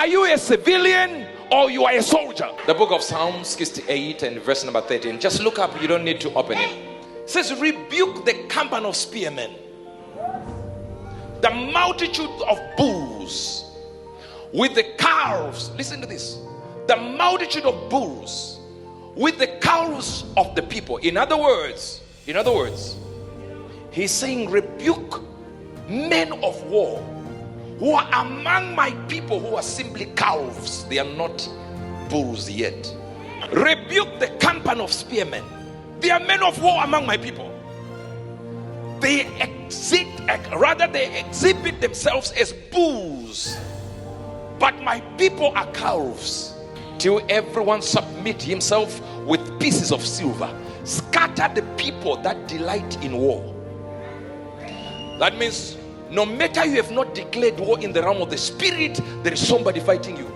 Are you a civilian or you are a soldier? The book of Psalms 68 and verse number 13. Just look up, you don't need to open it. It says, rebuke the company of spearmen, the multitude of bulls with the calves. Listen to this. The multitude of bulls with the calves of the people. In other words, he's saying, rebuke men of war who are among my people, who are simply calves. They are not bulls yet. Rebuke the company of spearmen. They are men of war among my people. They exhibit themselves as bulls, but my people are calves. Till everyone submit himself with pieces of silver. Scatter the people that delight in war. That means no matter you have not declared war in the realm of the spirit, there is somebody fighting you.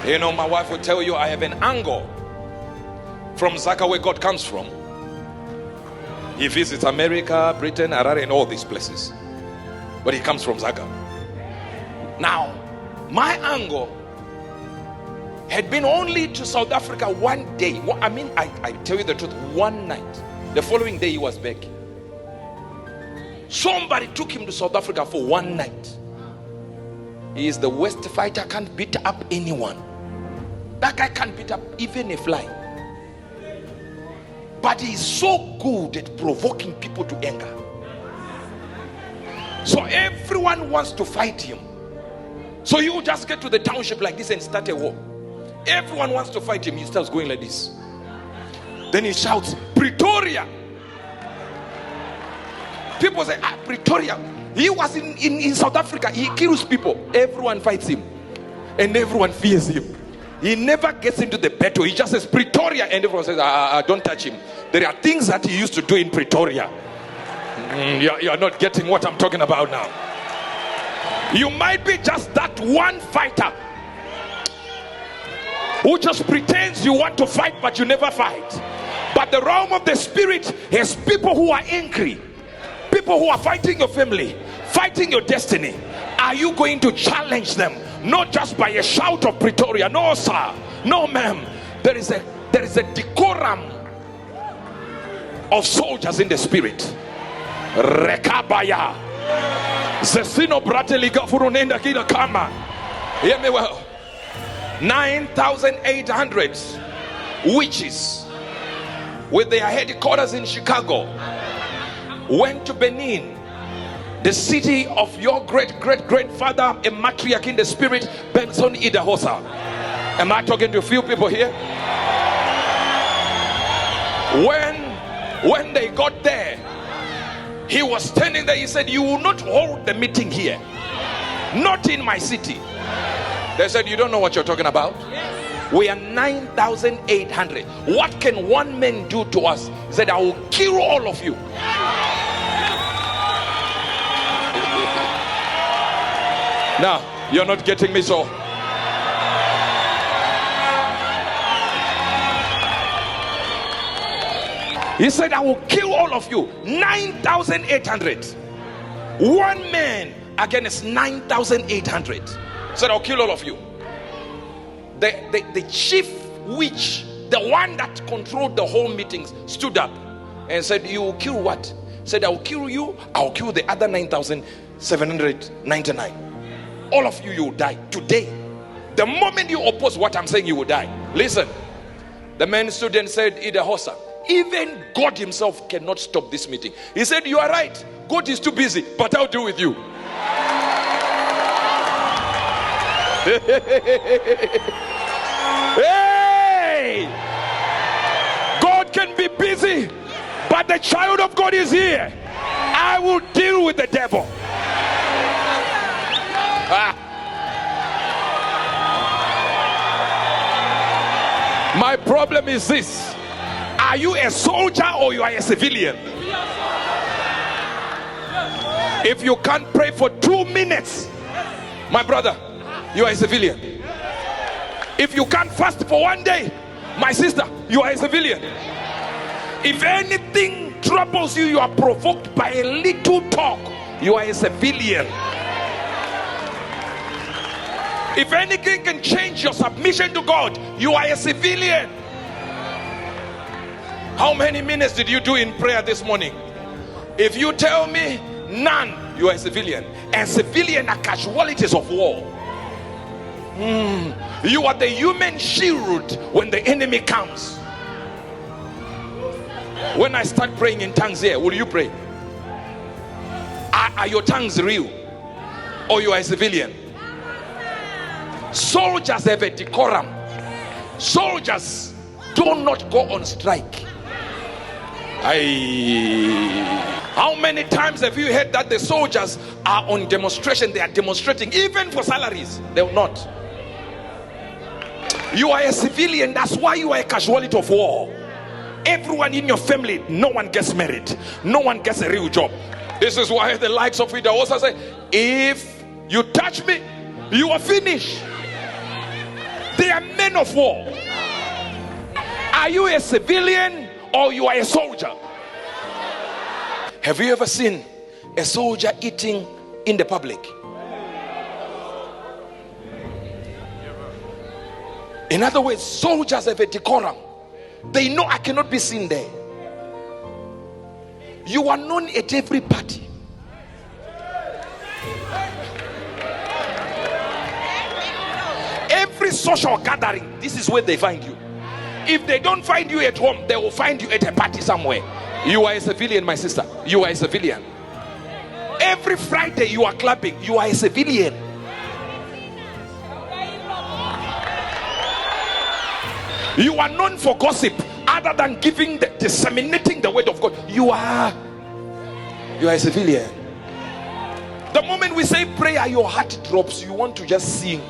You know, my wife will tell you, I have an angle from Zaka, where God comes from. He visits America, Britain, Harare, and all these places, but he comes from Zaka. Now, my angle had been only to South Africa one day. I tell you the truth, one night. The following day he was back. Somebody took him to South Africa for one night. He is the worst fighter, can't beat up anyone. That guy can't beat up even a fly. But he is so good at provoking people to anger. So everyone wants to fight him. So you just get to the township like this and start a war. Everyone wants to fight him. He starts going like this. Then he shouts, Pretoria. People say, Pretoria. He was in South Africa. He kills people. Everyone fights him. And everyone fears him. He never gets into the battle. He just says, Pretoria. And everyone says, don't touch him. There are things that he used to do in Pretoria. You're not getting what I'm talking about now. You might be just that one fighter who just pretends you want to fight, but you never fight. But the realm of the spirit has people who are angry. People who are fighting your family, fighting your destiny. Are you going to challenge them? Not just by a shout of Pretoria. No, sir. No, ma'am. There is a decorum of soldiers in the spirit. Rekabaya. Zesino brateliga furunenda kila kama. Hear me well. 9,800 witches with their headquarters in Chicago went to Benin, the city of your great-great-grandfather, a matriarch in the spirit, Benson Idahosa. Am I talking to a few people here? When they got there, he was standing there. He said, you will not hold the meeting here, not in my city. They said, you don't know what you're talking about. We are 9,800. What can one man do to us? He said, I will kill all of you. Now, you're not getting me, so. He said, I will kill all of you. 9,800. One man against 9,800. He said, I'll kill all of you. The chief witch, the one that controlled the whole meetings, stood up and said, you will kill what? He said, I will kill you. I will kill the other 9,799. All of you, you will die today. The moment you oppose what I'm saying, you will die. Listen. The man stood and said, Idahosa, even God himself cannot stop this meeting. He said, you are right. God is too busy, but I'll deal with you. Hey! God can be busy, but the child of God is here. I will deal with the devil. My problem is this: are you a soldier or you are a civilian? If you can't pray for 2 minutes, my brother, you are a civilian. If you can't fast for 1 day, my sister, you are a civilian. If anything troubles you, you are provoked by a little talk, you are a civilian. If anything can change your submission to God, you are a civilian. How many minutes did you do in prayer this morning? If you tell me none, you are a civilian. And civilians are casualties of war. You are the human shield when the enemy comes. When I start praying in tongues here, will you pray? Are your tongues real? Or you are a civilian? Soldiers have a decorum. Soldiers do not go on strike. How many times have you heard that the soldiers are on demonstration? They are demonstrating even for salaries. They will not. You are a civilian. That's why you are a casualty of war. Everyone in your family, no one gets married. No one gets a real job. This is why the likes of it also say, if you touch me, you are finished. They are men of war. Are you a civilian or you are a soldier? Have you ever seen a soldier eating in the public? In other words, soldiers have a decorum. They know I cannot be seen there. You are known at every party. Every social gathering, this is where they find you. If they don't find you at home, they will find you at a party somewhere. You are a civilian, my sister. You are a civilian. Every Friday you are clapping. You are a civilian. You are known for gossip other than disseminating the word of God. You are a civilian. The moment we say prayer, your heart drops. You want to just sing.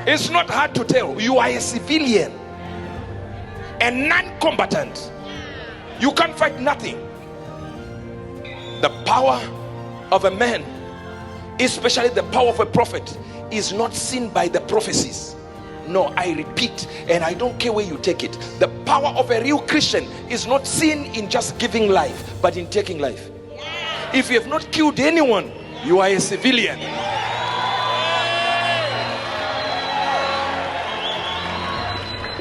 It's not hard to tell. You are a civilian, a non-combatant. You can't fight nothing. The power of a man, especially the power of a prophet, is not seen by the prophecies. No, I repeat, and I don't care where you take it. The power of a real Christian is not seen in just giving life, but in taking life. If you have not killed anyone, you are a civilian.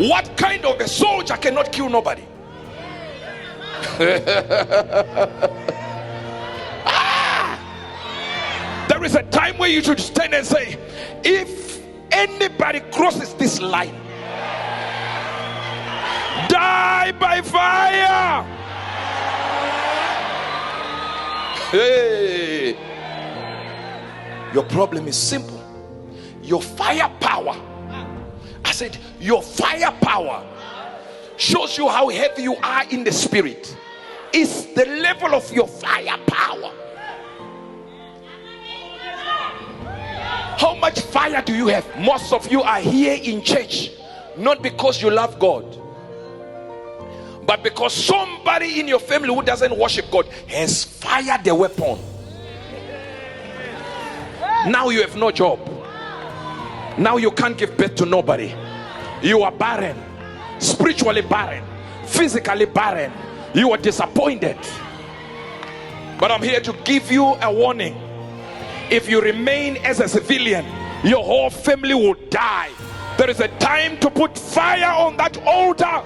What kind of a soldier cannot kill nobody? There is a time where you should stand and say, if anybody crosses this line, die by fire. Hey. Your problem is simple. Your firepower, I said, your firepower shows you how heavy you are in the spirit. It's the level of your firepower. How much fire do you have? Most of you are here in church not because you love God, but because somebody in your family who doesn't worship God has fired the weapon. Now you have no job. Now you can't give birth to nobody. You are barren, spiritually barren, physically barren. You are disappointed. But I'm here to give you a warning. If you remain as a civilian, your whole family will die. There is a time to put fire on that altar.